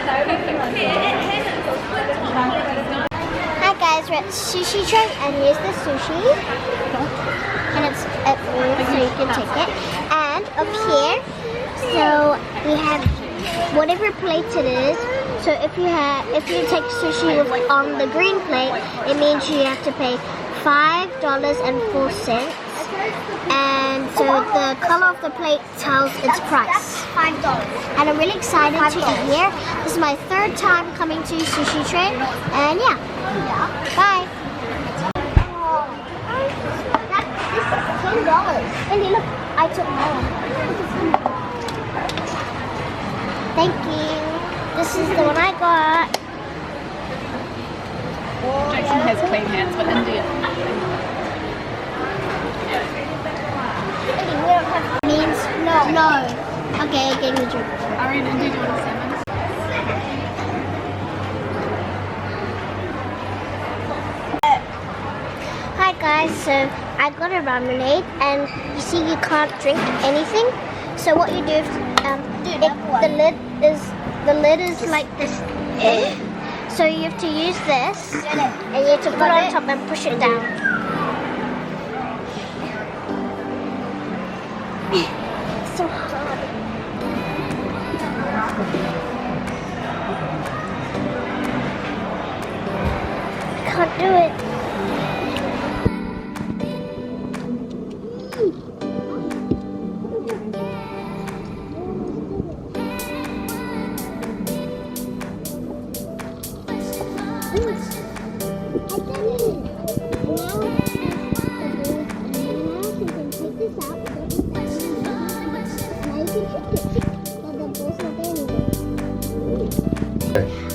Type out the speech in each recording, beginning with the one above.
Hi guys, we're at Sushi Train and here's the sushi. And it's at room so you can take it. And up here, so we have whatever plate it is. So if you take sushi on the green plate, it means you have to pay $5.04. And so the color of the plate tells its price. $5. And I'm really excited to eat here. This is my third time coming to Sushi Train. And yeah. Bye. This is $10. Indi, look, I took more. Thank you. This is the one I got. Jaxon has clean hands, but India. Means no. Okay, again we drink. Ari and Indi, do you want a salmon? Hi guys, so I got a lemonade and you see you can't drink anything. So what you do is the lid is like this thing. So you have to use this and you have to put it on top and push it down. So hard. I can't do it.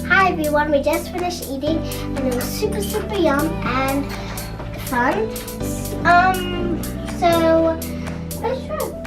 Hi everyone, we just finished eating and it was super yum and fun. So let's try.